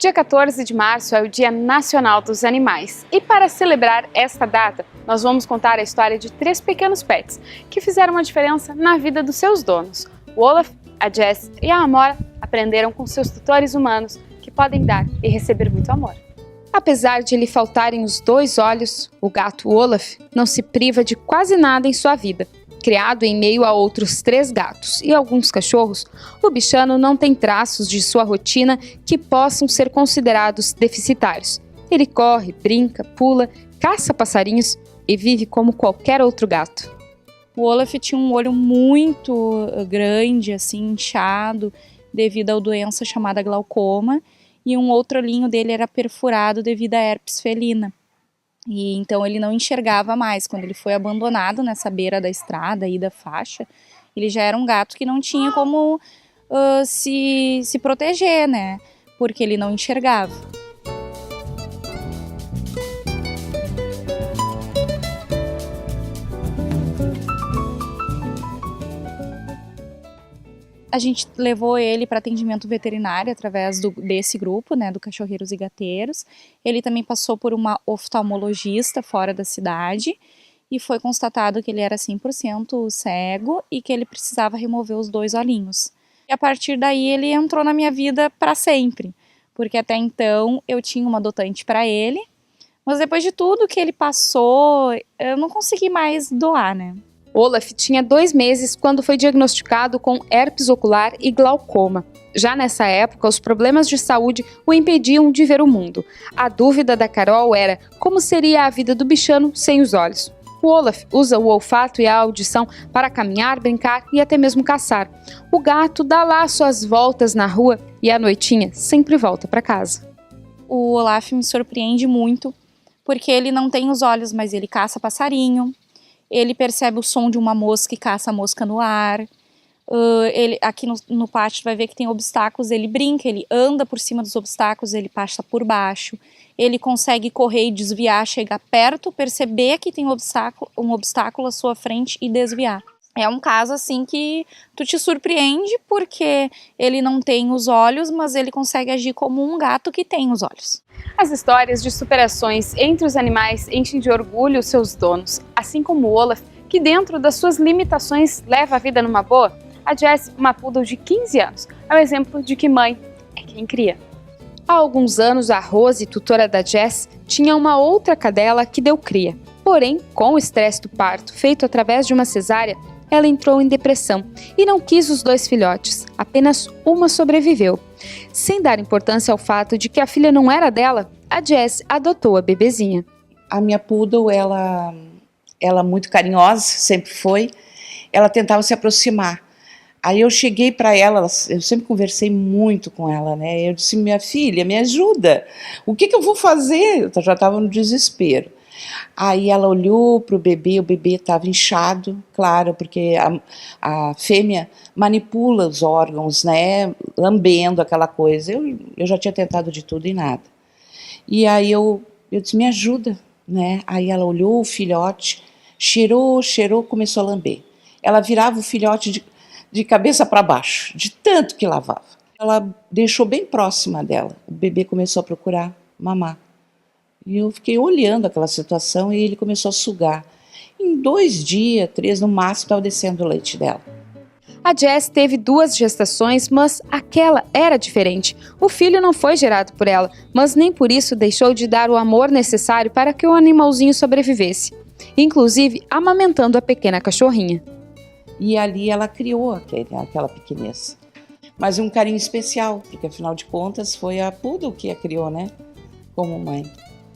Dia 14 de março é o Dia Nacional dos Animais e para celebrar esta data, nós vamos contar a história de 3 pequenos pets que fizeram uma diferença na vida dos seus donos. O Olaf, a Jess e a Amora aprenderam com seus tutores humanos que podem dar e receber muito amor. Apesar de lhe faltarem os 2 olhos, o gato Olaf não se priva de quase nada em sua vida. Criado em meio a outros 3 gatos e alguns cachorros, o bichano não tem traços de sua rotina que possam ser considerados deficitários. Ele corre, brinca, pula, caça passarinhos e vive como qualquer outro gato. O Olaf tinha um olho muito grande, assim, inchado, devido à doença chamada glaucoma, e um outro olhinho dele era perfurado devido à herpes felina. E então ele não enxergava mais. Quando ele foi abandonado nessa beira da estrada e da faixa, ele já era um gato que não tinha como se proteger, né? Porque ele não enxergava. A gente levou ele para atendimento veterinário através desse grupo, né, do Cachorreiros e Gateiros. Ele também passou por uma oftalmologista fora da cidade e foi constatado que ele era 100% cego e que ele precisava remover os 2 olhinhos. E a partir daí ele entrou na minha vida para sempre, porque até então eu tinha uma adotante para ele, mas depois de tudo que ele passou, eu não consegui mais doar, né? Olaf tinha 2 meses quando foi diagnosticado com herpes ocular e glaucoma. Já nessa época, os problemas de saúde o impediam de ver o mundo. A dúvida da Carol era como seria a vida do bichano sem os olhos. O Olaf usa o olfato e a audição para caminhar, brincar e até mesmo caçar. O gato dá lá suas voltas na rua e à noitinha sempre volta para casa. O Olaf me surpreende muito porque ele não tem os olhos, mas ele caça passarinho. Ele percebe o som de uma mosca e caça a mosca no ar. Aqui no pátio vai ver que tem obstáculos, ele brinca, ele anda por cima dos obstáculos, ele passa por baixo. Ele consegue correr e desviar, chegar perto, perceber que tem um obstáculo à sua frente e desviar. É um caso assim que tu te surpreende porque ele não tem os olhos, mas ele consegue agir como um gato que tem os olhos. As histórias de superações entre os animais enchem de orgulho os seus donos, assim como o Olaf, que dentro das suas limitações leva a vida numa boa. A Jess, uma poodle de 15 anos, é um exemplo de que mãe é quem cria. Há alguns anos, a Rose, tutora da Jess, tinha uma outra cadela que deu cria. Porém, com o estresse do parto feito através de uma cesárea, ela entrou em depressão e não quis os 2 filhotes, apenas uma sobreviveu. Sem dar importância ao fato de que a filha não era dela, a Jess adotou a bebezinha. A minha poodle, ela muito carinhosa, sempre foi, ela tentava se aproximar. Aí eu cheguei para ela, eu sempre conversei muito com ela, né? Eu disse, minha filha, me ajuda, o que eu vou fazer? Eu já estava no desespero. Aí ela olhou para o bebê estava inchado, claro, porque a fêmea manipula os órgãos, né, lambendo aquela coisa. Eu já tinha tentado de tudo e nada. E aí eu disse, me ajuda, né? Aí ela olhou o filhote, cheirou, começou a lamber. Ela virava o filhote de cabeça para baixo, de tanto que lavava. Ela deixou bem próxima dela, o bebê começou a procurar mamar. E eu fiquei olhando aquela situação e ele começou a sugar. Em 2 dias, 3 no máximo, estava descendo o leite dela. A Jess teve 2 gestações, mas aquela era diferente. O filho não foi gerado por ela, mas nem por isso deixou de dar o amor necessário para que o animalzinho sobrevivesse, inclusive amamentando a pequena cachorrinha. E ali ela criou aquela pequenez. Mas um carinho especial, porque afinal de contas foi a poodle que a criou, né? Como mãe.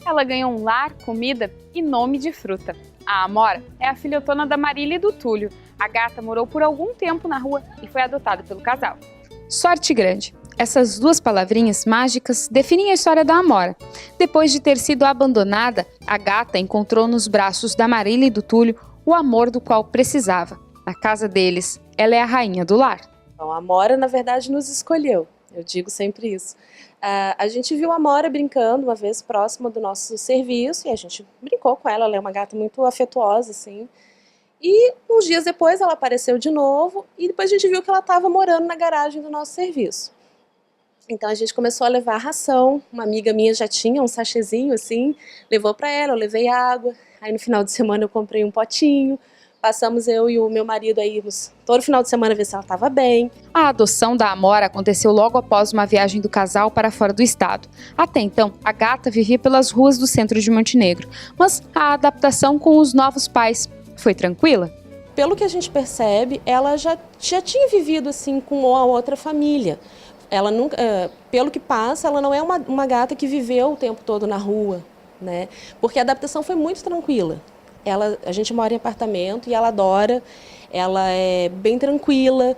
Ela ganhou um lar, comida e nome de fruta. A Amora é a filhotona da Marília e do Túlio. A gata morou por algum tempo na rua e foi adotada pelo casal. Sorte grande. Essas 2 palavrinhas mágicas definem a história da Amora. Depois de ter sido abandonada, a gata encontrou nos braços da Marília e do Túlio o amor do qual precisava. Na casa deles, ela é a rainha do lar. Então, a Amora, na verdade, nos escolheu. Eu digo sempre isso. A gente viu a Amora brincando uma vez próxima do nosso serviço e a gente brincou com ela. Ela é uma gata muito afetuosa, assim. E uns dias depois ela apareceu de novo e depois a gente viu que ela estava morando na garagem do nosso serviço. Então a gente começou a levar ração, uma amiga minha já tinha um sachêzinho assim, levou para ela, eu levei água, aí no final de semana eu comprei um potinho, passamos eu e o meu marido aí todo final de semana ver se ela estava bem. A adoção da Amora aconteceu logo após uma viagem do casal para fora do estado. Até então, a gata vivia pelas ruas do centro de Montenegro, mas a adaptação com os novos pais foi tranquila? Pelo que a gente percebe, ela já tinha vivido assim com a outra família. Ela nunca, pelo que passa, ela não é uma gata que viveu o tempo todo na rua, né? Porque a adaptação foi muito tranquila. A gente mora em apartamento e ela adora, ela é bem tranquila,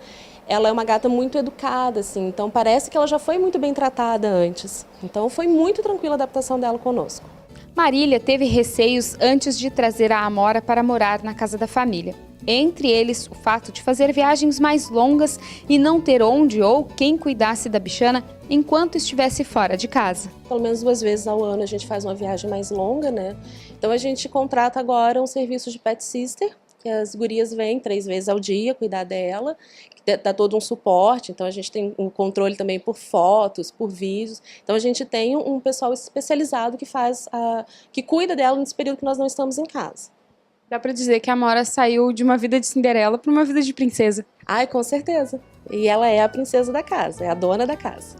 ela é uma gata muito educada, assim, então parece que ela já foi muito bem tratada antes. Então foi muito tranquila a adaptação dela conosco. Marília teve receios antes de trazer a Amora para morar na casa da família. Entre eles, o fato de fazer viagens mais longas e não ter onde ou quem cuidasse da bichana enquanto estivesse fora de casa. Pelo menos 2 vezes ao ano a gente faz uma viagem mais longa, né? Então a gente contrata agora um serviço de pet sister, que as gurias vêm 3 vezes ao dia cuidar dela, que dá todo um suporte, então a gente tem um controle também por fotos, por vídeos. Então a gente tem um pessoal especializado que cuida dela nesse período que nós não estamos em casa. Dá pra dizer que a Amora saiu de uma vida de Cinderela para uma vida de princesa. Ai, com certeza. E ela é a princesa da casa, é a dona da casa.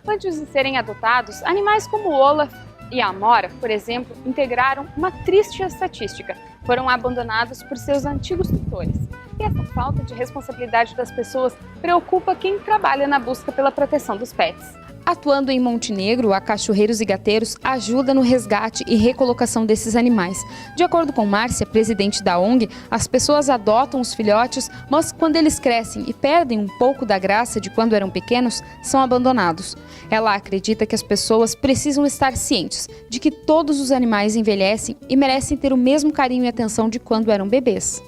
Antes de serem adotados, animais como o Olaf e a Amora, por exemplo, integraram uma triste estatística. Foram abandonados por seus antigos tutores. E essa falta de responsabilidade das pessoas preocupa quem trabalha na busca pela proteção dos pets. Atuando em Montenegro, a Cachorreiros e Gateiros ajuda no resgate e recolocação desses animais. De acordo com Márcia, presidente da ONG, as pessoas adotam os filhotes, mas quando eles crescem e perdem um pouco da graça de quando eram pequenos, são abandonados. Ela acredita que as pessoas precisam estar cientes de que todos os animais envelhecem e merecem ter o mesmo carinho e atenção de quando eram bebês.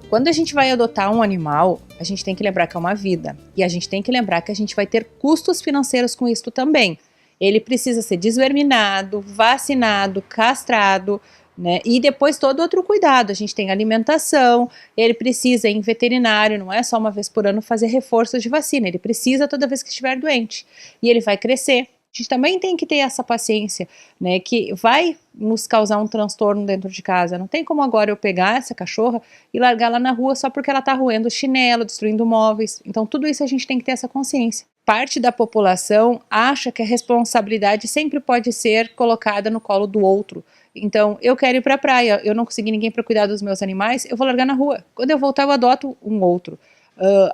Quando a gente vai adotar um animal, a gente tem que lembrar que é uma vida. E a gente tem que lembrar que a gente vai ter custos financeiros com isso também. Ele precisa ser desverminado, vacinado, castrado, né? E depois todo outro cuidado. A gente tem alimentação, ele precisa ir em veterinário, não é só uma vez por ano fazer reforços de vacina. Ele precisa toda vez que estiver doente. E ele vai crescer. A gente também tem que ter essa paciência, né, que vai nos causar um transtorno dentro de casa. Não tem como agora eu pegar essa cachorra e largar lá na rua só porque ela está roendo chinelo, destruindo móveis. Então tudo isso a gente tem que ter essa consciência. Parte da população acha que a responsabilidade sempre pode ser colocada no colo do outro. Então, eu quero ir para a praia, eu não consegui ninguém para cuidar dos meus animais, eu vou largar na rua. Quando eu voltar, eu adoto um outro.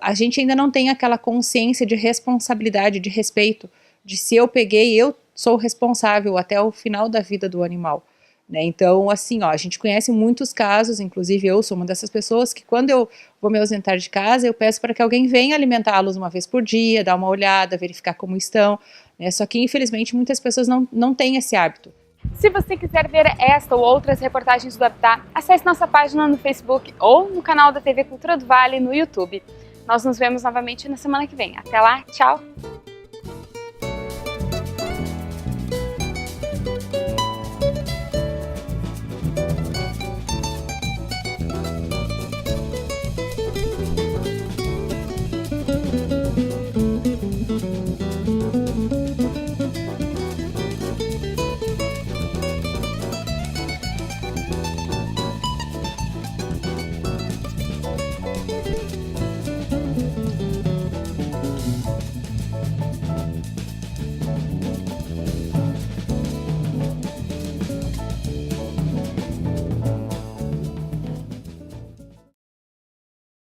A gente ainda não tem aquela consciência de responsabilidade, de respeito, de se eu peguei, eu sou responsável até o final da vida do animal, né? Então, assim, a gente conhece muitos casos, inclusive eu sou uma dessas pessoas que quando eu vou me ausentar de casa, eu peço para que alguém venha alimentá-los uma vez por dia, dar uma olhada, verificar como estão, né? Só que, infelizmente, muitas pessoas não têm esse hábito. Se você quiser ver esta ou outras reportagens do Habitat, acesse nossa página no Facebook ou no canal da TV Cultura do Vale no YouTube. Nós nos vemos novamente na semana que vem. Até lá, tchau!